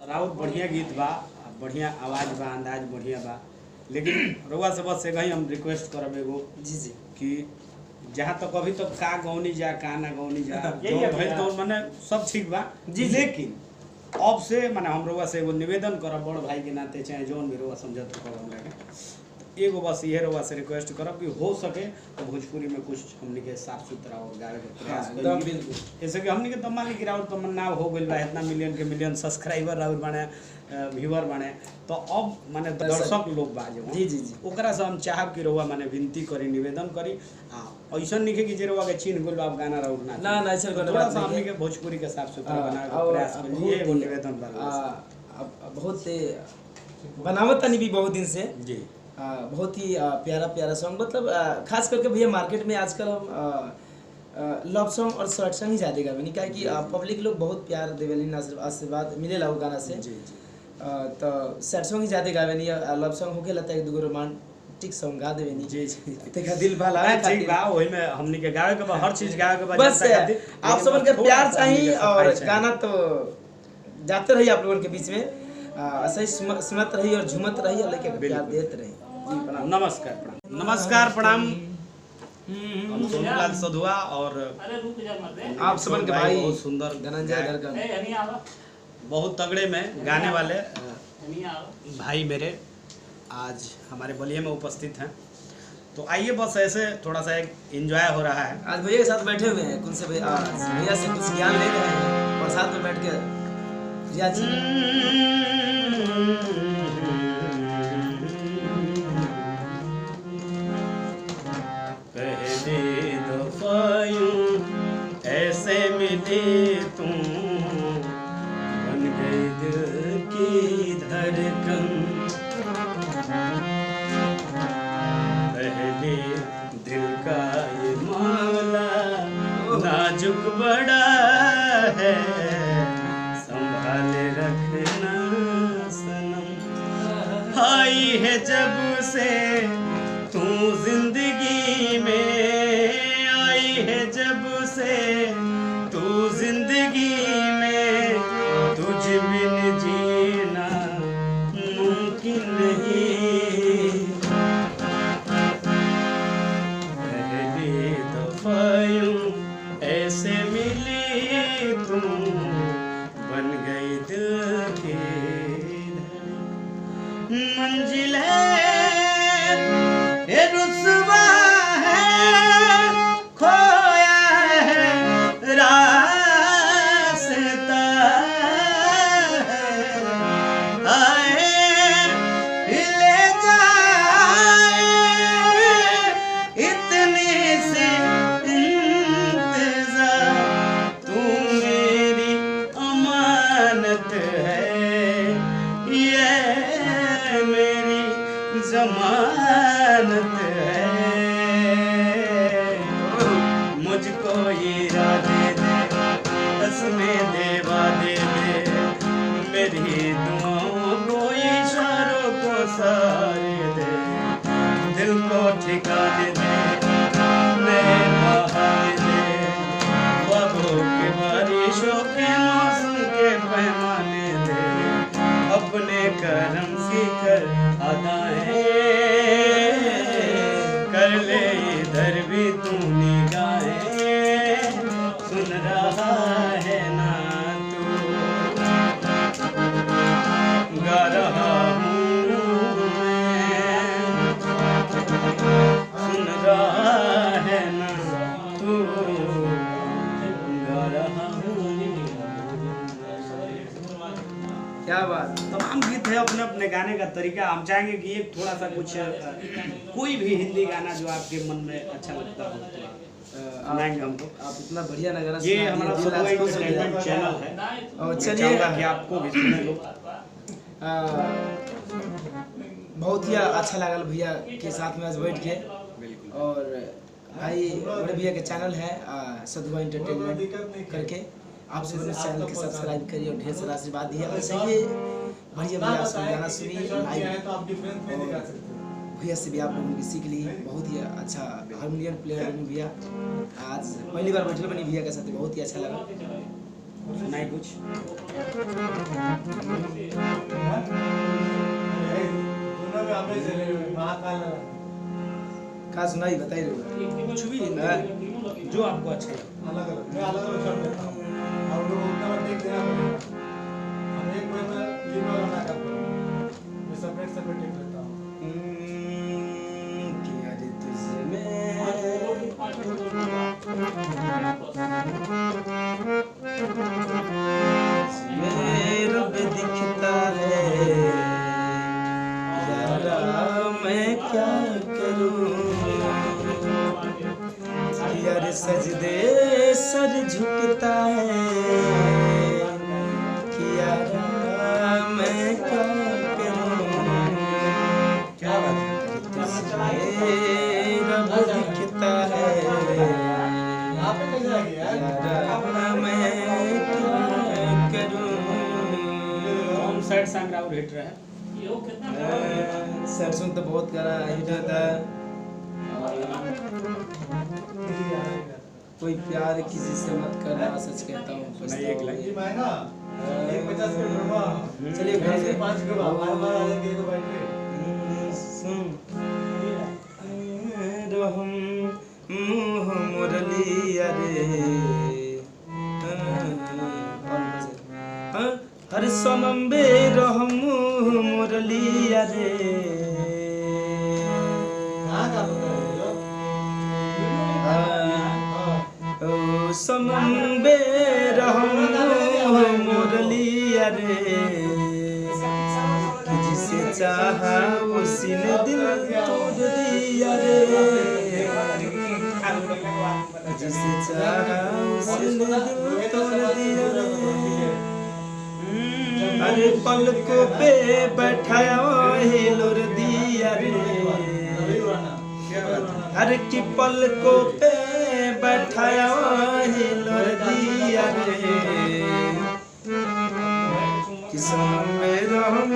राउत बढ़िया गीत बा, बढ़िया आवाज बा, अंदाज बढ़िया बा, लेकिन रउआ से बस एक ही हम रिक्वेस्ट करब एगो जी जी कि जहाँ तक अभी तक का गौनी जा का ना गौनी जा यही जो है भइल भैया। तो माने सब ठीक बा जी। लेकिन अब से माने हम रउआ से एगो निवेदन करब बड़ भाई के नाते चाहे जौन भी रउआ समझत हो हमरा के एगो बस ये रउआ से रिक्वेस्ट करब कि हो सके तो भोजपुरी में कुछ हमनी के साफ सुथरा और गावे के प्रयास हाँ, करी। बिल्कुल। जैसे कि हमनी के तो मान ली कि राउर तमन्ना हो गइल बा, इतना मिलियन के मिलियन सब्सक्राइबर राउर बने, व्यूअर बने, तो अब माने दर्शक लोग बा जो जी जी जी ओकरा से हम चाहब कि रउआ माने विनती करी, निवेदन करी आ ऐसा नहीं कि जे रउआ के चिन्ह गइल बा अब गाना राउर ना ना ऐसा कोनो थोड़ा बात सा नहीं हमनी है। के भोजपुरी के साफ सुथरा बनावे के और प्रयास करी, ये एगो निवेदन बा। बहुत से बनावत तनी भी बहुत दिन से जी बहुत ही प्यारा प्यारा सॉन्ग, मतलब खास करके भैया मार्केट में आजकल हम लव सॉन्ग और शॉर्ट सॉन्ग ही ज़्यादा गावे नहीं, क्या कि पब्लिक लोग बहुत प्यार देवेली, आशीर्वाद मिलेला वो गाना से। जी जी तो सैड सॉन्ग ही ज़्यादा गावे नहीं, लव सॉन्ग होके लगता है एक दूगो रोमांटिक सॉन्ग गा देवे नहीं। जी जी देखा दिल भला ठीक बा, ओही में हमनी के गावे के बा, हर चीज गावे के बा, बस जनता खातिर। आप लेकिन सबन के थोड़ा प्यार सा हमनी चाहिए के और सफाई चाहिए। गाना तो जाते रही आप लोगों के बीच में, ऐसे ही सुनत रही और झूमत रही और लेके प्यार देते रही। जी प्रणाम। नमस्कार प्रणाम। नमस्कार प्रणाम। हम सोनूलाल सधुआ और आप सबन के भाई बहुत सुंदर धनंजय दरगन बहुत तगड़े में गाने वाले भाई मेरे आज हमारे बलिया में उपस्थित हैं, तो आइए बस ऐसे थोड़ा सा एक एंजॉय हो रहा है। आज भैया के साथ बैठे हुए हैं, कौन से भैया से कुछ ज्ञान ले रहे हैं और साथ में बैठ के रिया जी पहले दफा यूं ऐसे मिले तुम, बन गई दिल की धड़कन। पहले दिल का ये मामला नाजुक बड़ा है, संभाले रखना सनम। आई है जब से तू जिंदगी में, आई है जब से तू जिंदगी में, तुझ बिन जीना मुमकिन नहीं। पहली दफा यूं ऐसे मिली तुम, बन गई दिल की मंजिलें ये रुस्वा है, खोया है रास्ता है, आए ले जाए इतनी सी इंतजार, तू मेरी अमानत है, ये मेरी जमानत है। मुझको हीरा दे दे, कसमें देवा दे दे, मेरी दुआओं को इशारों को सहारे दे, दिल को ठिकाने दे, नए बहाने दे, ख्वाबों के बारिशों के मौसम के पैमाने दे, अपने करम की कर अदाएं कर ले, इधर भी तू निगाहें, सुन रहा है ना तू, गा रहा हूँ मैं, सुन रहा है ना तू, गा रहा हूँ। क्या बात। तमाम गीत है, अपने अपने गाने का तरीका। हम चाहेंगे कि एक थोड़ा सा कुछ कोई भी हिंदी गाना जो आपके मन में अच्छा लगता हो तो सुनाएंगे हमको। आप इतना बढ़िया नगारा ये सुना हमारा दिए, दिल आज सधुआ खुश हो गया। एंटरटेनमेंट चैनल है और मैं चलिए चाहूंगा कि आपको भी सुने लो। बहुत ही अच्छा लगल भैया के साथ में आज बैठ के, बिल्कुल। और भाई बड़े भैया के चैनल है सधुआ एंटरटेनमेंट करके, आप सब इस चैनल के सब्सक्राइब करिए और ढेर सारा आशीर्वाद दिए और सही बढ़िया भैया सुन गाना सुनिए लाइव, भैया से भी आप लोगों ने सीख ली, बहुत ही अच्छा हारमोनियम प्लेयर बनी भैया। आज पहली बार बैठल बनी भैया के साथ, बहुत ही अच्छा लगा। सुनाई कुछ का सुनाई बताइए कुछ भी हिंदी जो आपको अच्छा लगे। अलग अलग मैं अलग अलग शब्द लेता हूँ और लोग उतना बार देख देना पड़ेगा। हम एक बार में लिखने वाला ना कर पाएंगे। मैं सेपरेट सेपरेट लिख लेता हूँ। किया रे तुझमें रब दिखता है यारा मैं क्या करूं यार सजदे सर झुकता है कि यारा मैं क्या करूं क्या बात है। रब दिखता है यहाँ पे कैसे आ गया यार? यारा मैं क्या करूं कौन साइड सॉन्ग और हिट रहा है। सरसों तो बहुत करा हिट था कोई प्यार किसी से मत करना सच कहता हूँ नहीं, एक लाइन। ये महंगा 150 का ढूंढवा। चलिए घर से 5 के बाद बार के को बैठ के सुन रहम मुँह मुरली अरे हर सनम बे रहम मुँह मुरली अरे कहाँ का बता रहे हो? ओ सनम बे रहम मुँह मुरली अरे कि जिसे चाहा उसी ने दिल तोड़ दिया रे जिसे चाहा उसी ने दिल तोड़ दिया रे अरे पलकों पे बैठाया हिलोर दिया रे अरे की पलकों पे बैठाया हिलोर दिया रे किसान में रहम